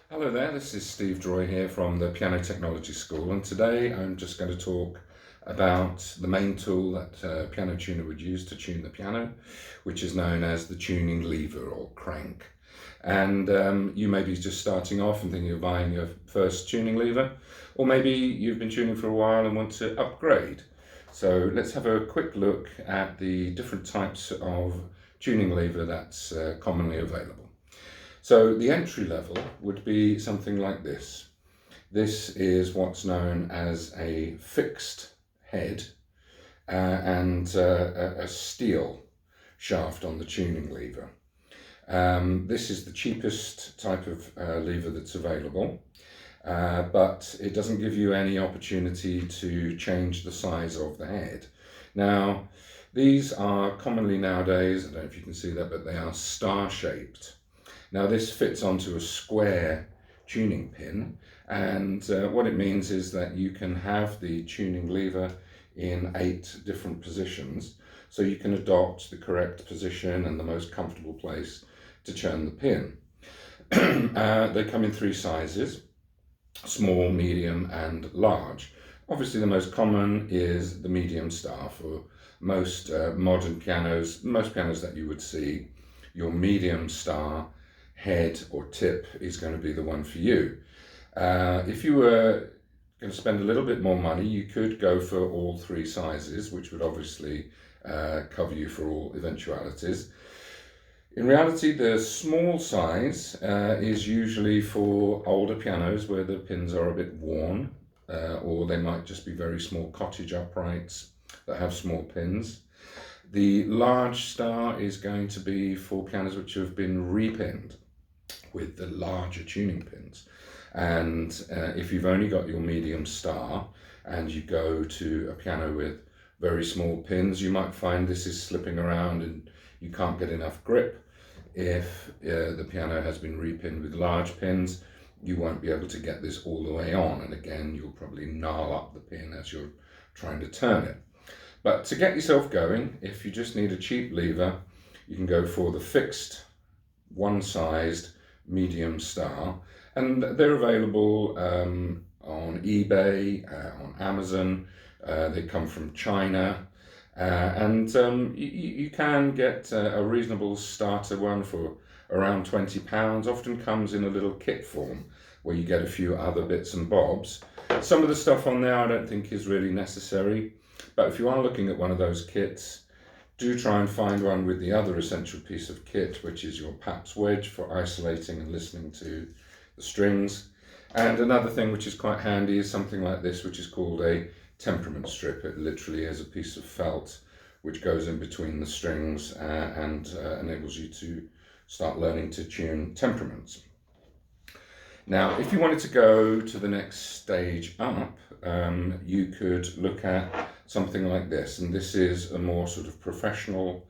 Hello there, this is Steve Droy here from the Piano Technology School, and today I'm just going to talk about the main tool that a piano tuner would use to tune the piano, which is known as the tuning lever or crank. And you may be just starting off and thinking of buying your first tuning lever, or maybe you've been tuning for a while and want to upgrade. So let's have a quick look at the different types of tuning lever that's commonly available. So the entry level would be something like this. This is what's known as a fixed head and a steel shaft on the tuning lever. This is the cheapest type of lever that's available, but it doesn't give you any opportunity to change the size of the head. Now, these are commonly nowadays, I don't know if you can see that, but they are star-shaped. Now this fits onto a square tuning pin, and what it means is that you can have the tuning lever in 8 different positions, so you can adopt the correct position and the most comfortable place to turn the pin. They come in 3 sizes: small, medium and large. Obviously the most common is the medium star. For most modern pianos, most pianos that you would see, your medium star head or tip is going to be the one for you. If you were going to spend a little bit more money, you could go for all 3 sizes, which would obviously cover you for all eventualities. In reality, the small size is usually for older pianos where the pins are a bit worn, or they might just be very small cottage uprights that have small pins. The large star is going to be for pianos which have been repinned with the larger tuning pins. And if you've only got your medium star and you go to a piano with very small pins, you might find this is slipping around and you can't get enough grip. If the piano has been repinned with large pins, you won't be able to get this all the way on, and again you'll probably gnarl up the pin as you're trying to turn it. But to get yourself going, if you just need a cheap lever, you can go for the fixed one-sized medium star, and they're available on eBay, on Amazon. They come from China, and you can get a reasonable starter one for around £20. Often comes in a little kit form where you get a few other bits and bobs. Some of the stuff on there I don't think is really necessary, but if you are looking at one of those kits, do try and find one with the other essential piece of kit, which is your Paps wedge for isolating and listening to the strings. And another thing which is quite handy is something like this, which is called a temperament strip. It literally is a piece of felt which goes in between the strings and enables you to start learning to tune temperaments. Now, if you wanted to go to the next stage up, you could look at something like this, and this is a more sort of professional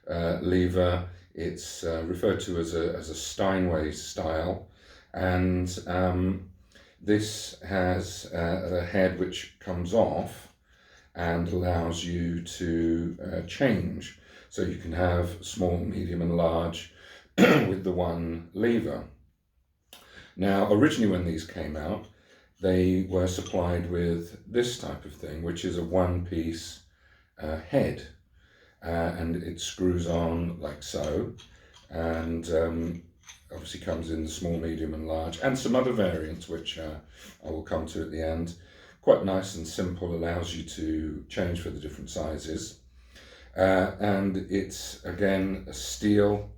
lever. It's referred to as a Steinway Style, and this has a head which comes off and allows you to change. So you can have small, medium and large with the one lever. Now, originally when these came out, they were supplied with this type of thing, which is a one-piece head, and it screws on like so, and obviously comes in the small, medium and large, and some other variants which I will come to at the end. Quite nice and simple, allows you to change for the different sizes, and it's again a steel,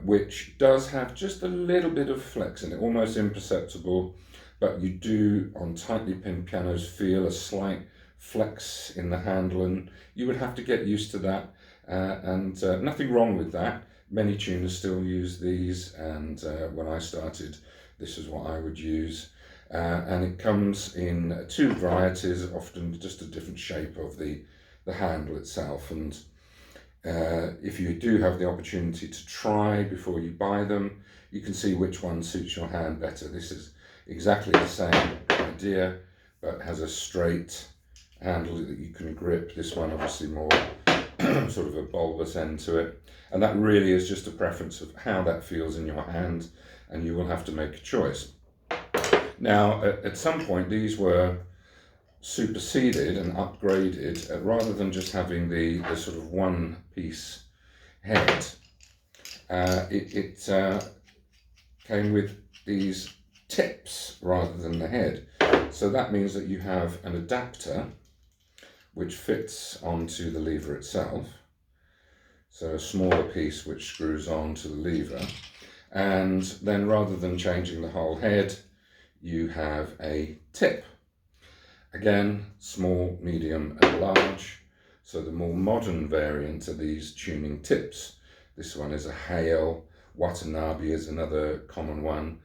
which does have just a little bit of flex in it, almost imperceptible, but you do on tightly pinned pianos feel a slight flex in the handle, and you would have to get used to that, and nothing wrong with that. Many tuners still use these, and when I started, this is what I would use. And it comes in 2 varieties, often just a different shape of the handle itself. And if you do have the opportunity to try before you buy them, you can see which one suits your hand better. This is exactly the same idea, but has a straight handle that you can grip. This one obviously more sort of a bulbous end to it, and that really is just a preference of how that feels in your hand. and you will have to make a choice. Now, at some point, these were superseded and upgraded, rather than just having the sort of one-piece head. It came with these tips rather than the head. So that means that you have an adapter which fits onto the lever itself. So a smaller piece which screws on to the lever. And then rather than changing the whole head, you have a tip. Again, small, medium and large. So the more modern variant are these tuning tips. This one is a Hale, Watanabe is another common one.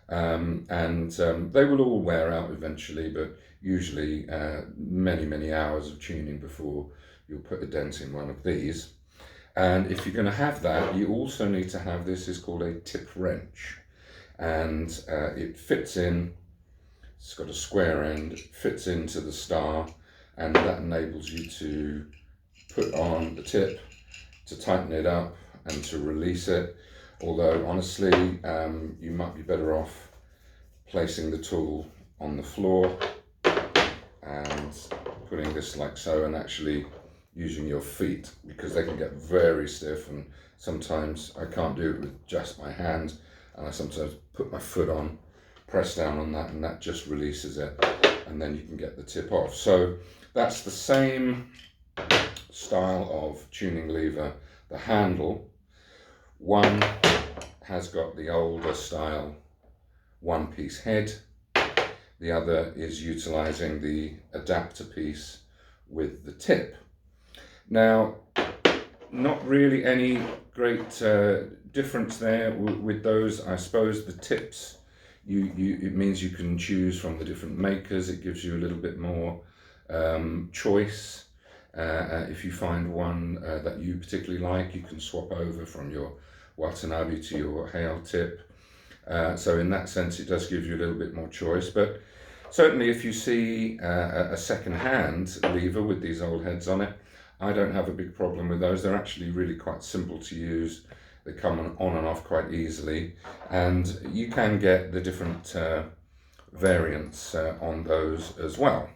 They will all wear out eventually, but usually many hours of tuning before you'll put a dent in one of these. And if you're going to have that, you also need to have, this is called a tip wrench, and it fits in, it's got a square end, it fits into the star, and that enables you to put on the tip, to tighten it up and to release it. Although honestly, you might be better off placing the tool on the floor and putting this like so, and actually using your feet, because they can get very stiff, and sometimes I can't do it with just my hand, and I sometimes put my foot on, press down on that, and that just releases it, and then you can get the tip off. So that's the same style of tuning lever. The handle, one has got the older style one-piece head, the other is utilizing the adapter piece with the tip. Now, not really any great difference there with those. I suppose the tips, it means you can choose from the different makers. It gives you a little bit more choice. If you find one that you particularly like, you can swap over from your Watanabe to your Hale tip. So in that sense, it does give you a little bit more choice. But certainly if you see a second-hand lever with these old heads on it, I don't have a big problem with those. They're actually really quite simple to use. They come on and off quite easily, and you can get the different variants on those as well.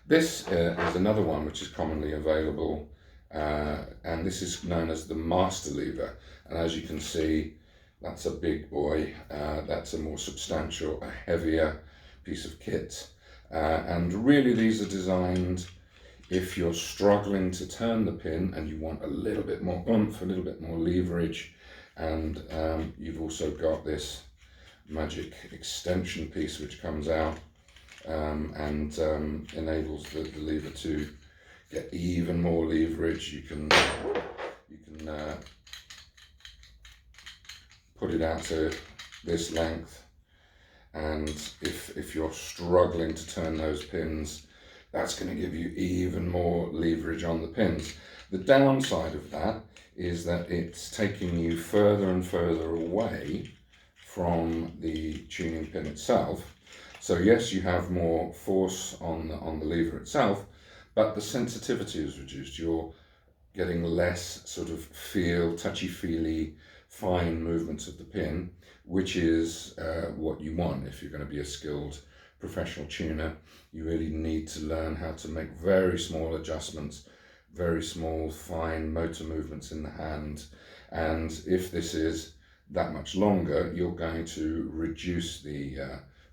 This is another one which is commonly available, and this is known as the master lever. And as you can see, that's a big boy. That's a more substantial, a heavier piece of kit. And really these are designed if you're struggling to turn the pin and you want a little bit more oomph, a little bit more leverage, and you've also got this magic extension piece which comes out and enables the lever to get even more leverage. You can put it out to this length, and if you're struggling to turn those pins, that's going to give you even more leverage on the pins. The downside of that is that it's taking you further and further away from the tuning pin itself. So yes, you have more force on the lever itself, but the sensitivity is reduced. You're getting less sort of touchy-feely, fine movements of the pin, which is what you want if you're going to be a skilled professional tuner. You really need to learn how to make very small adjustments, very small, fine motor movements in the hand. And if this is that much longer, you're going to reduce the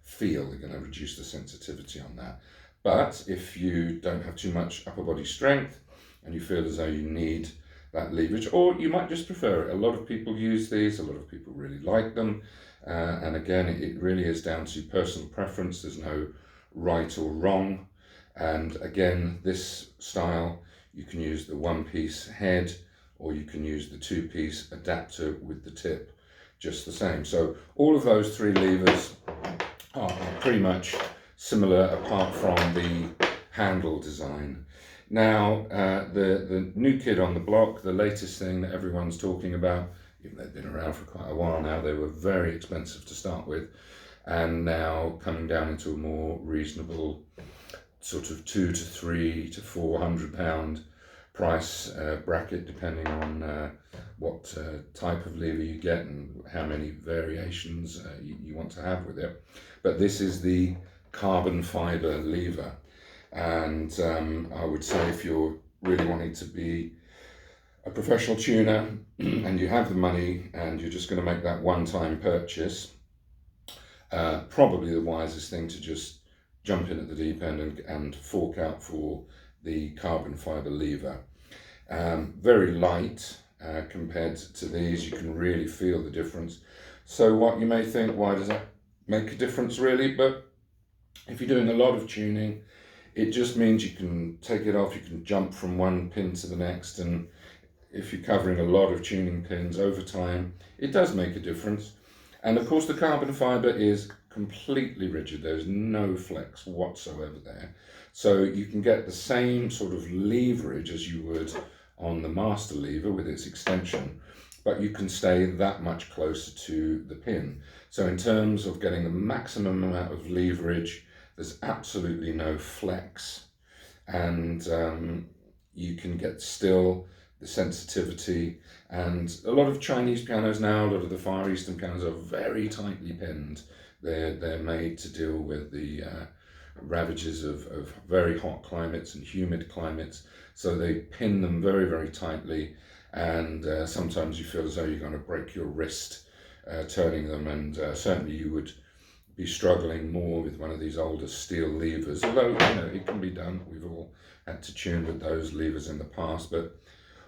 feel, you're going to reduce the sensitivity on that. But if you don't have too much upper body strength and you feel as though you need that leverage, or you might just prefer it. A lot of people use these, a lot of people really like them. And again, it really is down to personal preference. There's no right or wrong. And again, this style, you can use the one-piece head, or you can use the two-piece adapter with the tip, just the same. So all of those three levers are pretty much similar, apart from the handle design. Now, the new kid on the block, the latest thing that everyone's talking about, even though they've been around for quite a while now, they were very expensive to start with, and now coming down into a more reasonable sort of £200 to £300 to £400 price bracket depending on what type of lever you get and how many variations you want to have with it. But this is the carbon fibre lever, and I would say if you're really wanting to be a professional tuner and you have the money and you're just going to make that one-time purchase, probably the wisest thing to just jump in at the deep end and fork out for the carbon fibre lever. Very light compared to these. You can really feel the difference. So what you may think, why does that make a difference really? But if you're doing a lot of tuning, it just means you can take it off, you can jump from one pin to the next, and if you're covering a lot of tuning pins over time, it does make a difference. And of course the carbon fibre is completely rigid, there's no flex whatsoever there. So you can get the same sort of leverage as you would on the master lever with its extension, but you can stay that much closer to the pin. So in terms of getting the maximum amount of leverage, there's absolutely no flex, and you can get still the sensitivity. And a lot of Chinese pianos now, a lot of the Far Eastern pianos are very tightly pinned. They're made to deal with the ravages of very hot climates and humid climates, so they pin them very, very tightly, and sometimes you feel as though you're going to break your wrist turning them, and certainly you would be struggling more with one of these older steel levers, although you know it can be done. We've all had to tune with those levers in the past, but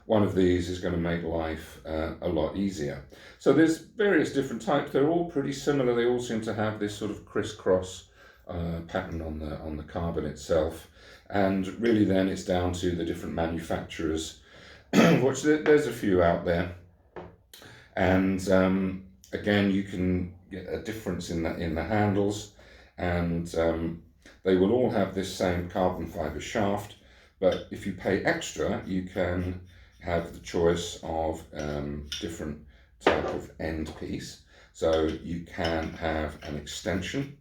one of these is going to make life a lot easier. So there's various different types. They're all pretty similar. They all seem to have this sort of crisscross pattern on the carbon itself, and really then it's down to the different manufacturers, which there's a few out there, and again you can get a difference in the handles, and they will all have this same carbon fibre shaft, but if you pay extra you can have the choice of different type of end piece. So you can have an extension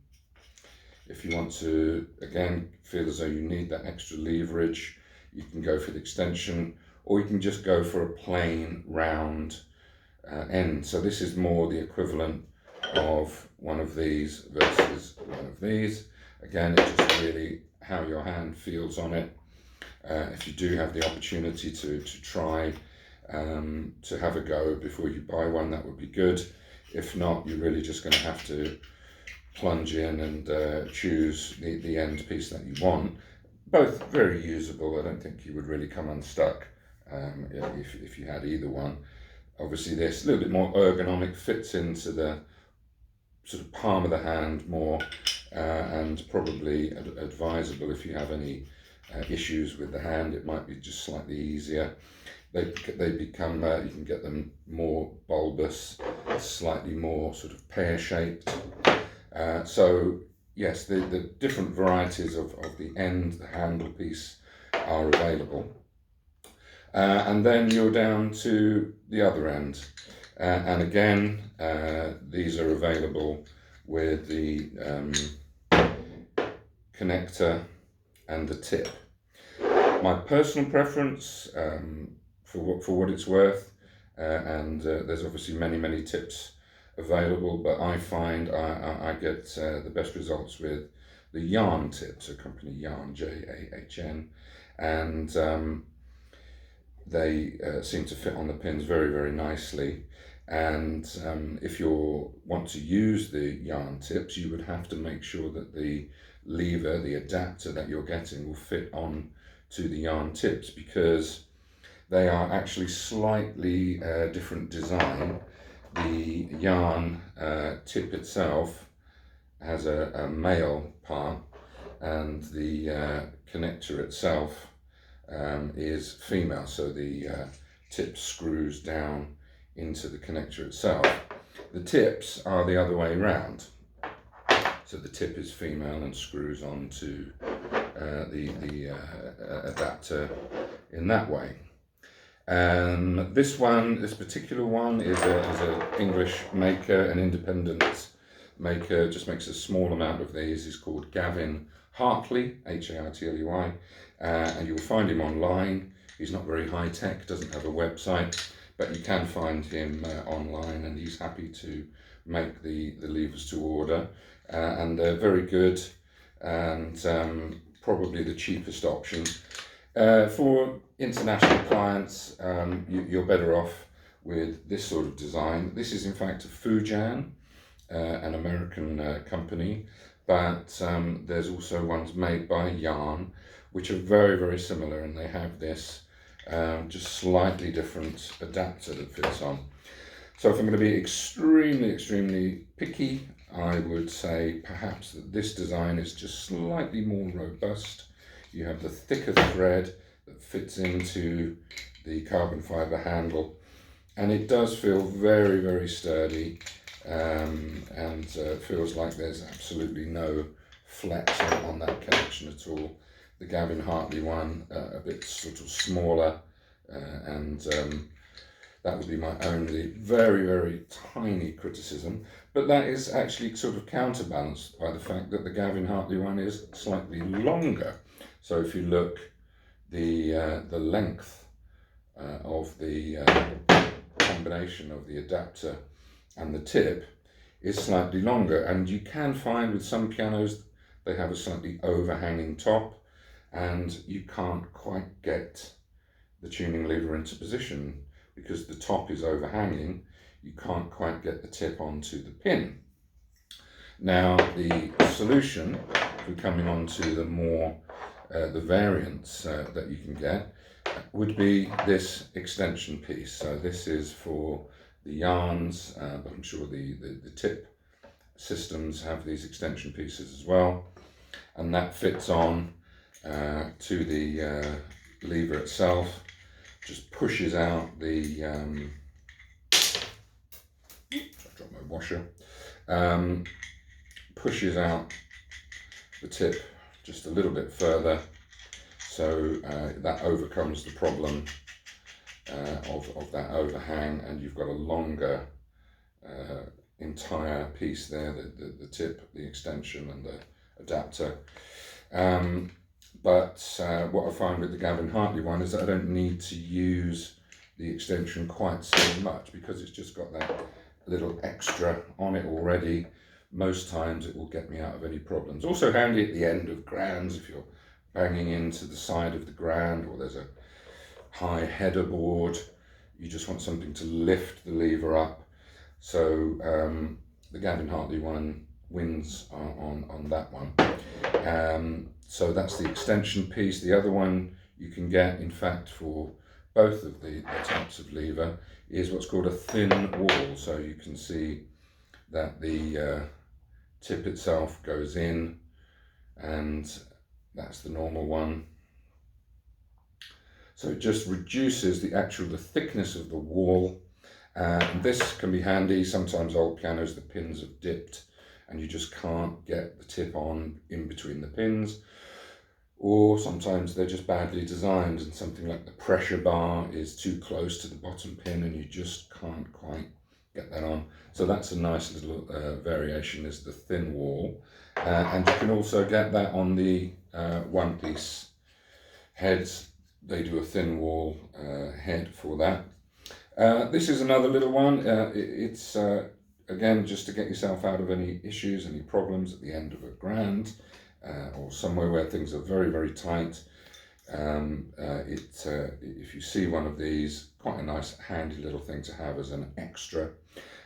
if you want to, again, feel as though you need that extra leverage. You can go for the extension, or you can just go for a plain round end. So this is more the equivalent of one of these versus one of these. Again, it's just really how your hand feels on it. If you do have the opportunity to try to have a go before you buy one, that would be good. If not, you're really just going to have to plunge in and choose the end piece that you want. Both very usable. I don't think you would really come unstuck if you had either one. Obviously this, a little bit more ergonomic, fits into the sort of palm of the hand more, and probably advisable if you have any issues with the hand. It might be just slightly easier. They become, you can get them more bulbous, slightly more sort of pear-shaped. So yes, the different varieties of the end, the handle piece are available. And then you're down to the other end. And again, these are available with the connector and the tip. My personal preference, for what it's worth, and there's obviously many tips available, but I find I get the best results with the Yarn tips, a company Yarn, Jahn, and they seem to fit on the pins very nicely. And if you want to use the Yarn tips, you would have to make sure that the lever, the adapter that you're getting, will fit on to the Yarn tips, because they are actually slightly different design. The Yarn tip itself has a male part, and the connector itself is female, so the tip screws down into the connector itself. The tips are the other way around, so the tip is female and screws onto the adapter in that way. This particular one is an English maker, an independent maker, just makes a small amount of these. He's called Gavin Hartley, Hartley, and you'll find him online. He's not very high tech, doesn't have a website, but you can find him online, and he's happy to make the levers to order, and they're very good, and probably the cheapest option. For international clients, you're better off with this sort of design. This is in fact a Fujian, an American company, but there's also ones made by Yarn, which are very, very similar, and they have this just slightly different adapter that fits on. So if I'm going to be extremely picky, I would say perhaps that this design is just slightly more robust. You have the thicker thread that fits into the carbon fibre handle, and it does feel very, very sturdy, and feels like there's absolutely no flex on that connection at all. The Gavin Hartley one, a bit sort of smaller, and that would be my only very, very tiny criticism, but that is actually sort of counterbalanced by the fact that the Gavin Hartley one is slightly longer. So if you look, the length of the combination of the adapter and the tip is slightly longer, and you can find with some pianos they have a slightly overhanging top, and you can't quite get the tuning lever into position because the top is overhanging. You can't quite get the tip onto the pin. Now the solution, if we're coming on to the more the variants that you can get, would be this extension piece. So this is for the Yarns, but I'm sure the tip systems have these extension pieces as well, and that fits on to the lever itself. Just pushes out the I dropped my washer, pushes out the tip just a little bit further, so that overcomes the problem of that overhang, and you've got a longer entire piece there, the tip, the extension and the adapter. But what I find with the Gavin Hartley one is that I don't need to use the extension quite so much because it's just got that little extra on it already. Most times it will get me out of any problems. Also handy at the end of grands if you're banging into the side of the grand, or there's a high header board, you just want something to lift the lever up. So the Gavin Hartley one wins on that one. So that's the extension piece. The other one you can get, in fact, for both of the types of lever is what's called a thin wall. So you can see that the tip itself goes in, and that's the normal one. So it just reduces the thickness of the wall. This can be handy. Sometimes old pianos, the pins have dipped and you just can't get the tip on in between the pins, or sometimes they're just badly designed and something like the pressure bar is too close to the bottom pin and you just can't quite get that on. So that's a nice little variation, is the thin wall, and you can also get that on the one-piece heads. They do a thin wall head for that. This is another little one. It's again, just to get yourself out of any issues, any problems at the end of a grand, or somewhere where things are very, very tight. If you see one of these, quite a nice handy little thing to have as an extra.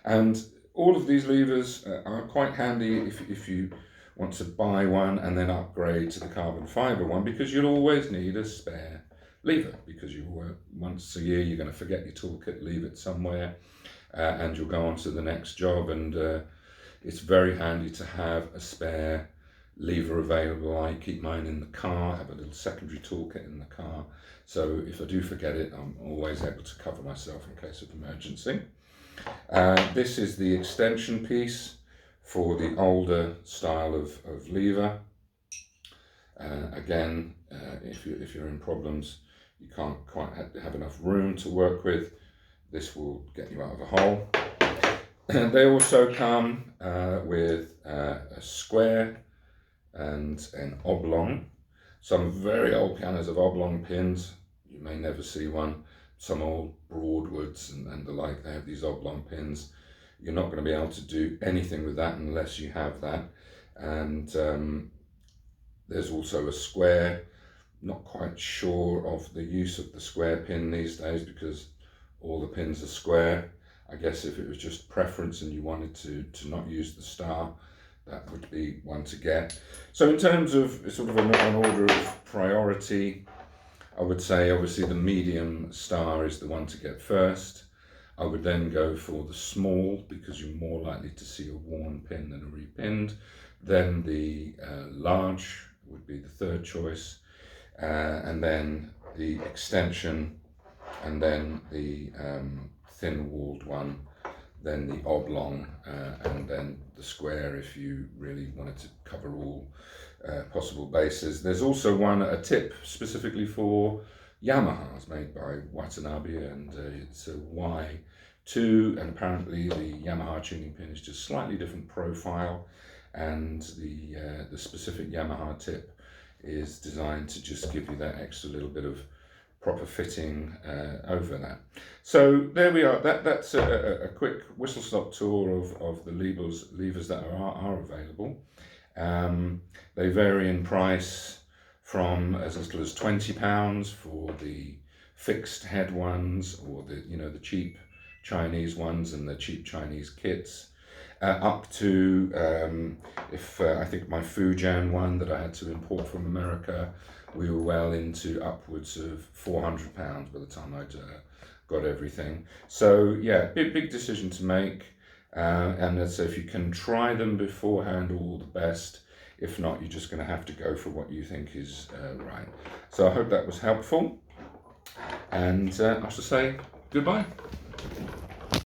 And all of these levers are quite handy if you want to buy one and then upgrade to the carbon fibre one, because you'll always need a spare lever, because once a year you're going to forget your toolkit, leave it somewhere, and you'll go on to the next job, and it's very handy to have a spare lever available. I keep mine in the car, I have a little secondary toolkit in the car, so if I do forget it, I'm always able to cover myself in case of emergency. This is the extension piece for the older style of lever. Again, if you're in problems, you can't quite have enough room to work with, this will get you out of a hole. And they also come with a square and an oblong. Some very old pianos have oblong pins. you may never see one. Some old Broadwoods and the like, they have these oblong pins. You're not going to be able to do anything with that unless you have that. And there's also a square. Not quite sure of the use of the square pin these days because all the pins are square. I guess if it was just preference and you wanted to not use the star, that would be one to get. So in terms of sort of an order of priority, I would say obviously the medium star is the one to get first. I would then go for the small because you're more likely to see a worn pin than a repinned. Then the large would be the third choice, and then the extension, and then the thin-walled one, then the oblong, and then the square if you really wanted to cover all possible bases. There's also a tip specifically for Yamahas made by Watanabe, and it's a Y2, and apparently the Yamaha tuning pin is just slightly different profile, and the specific Yamaha tip is designed to just give you that extra little bit of proper fitting over that. So there we are. That's a quick whistle-stop tour of the levers that are available. They vary in price from as little as £20 for the fixed head ones, or the cheap Chinese ones and the cheap Chinese kits, up to I think my Fujian one that I had to import from America, we were well into upwards of £400 by the time I'd got everything. So yeah, big decision to make. And so if you can try them beforehand, all the best. If not, you're just going to have to go for what you think is right. So I hope that was helpful. And I shall say goodbye.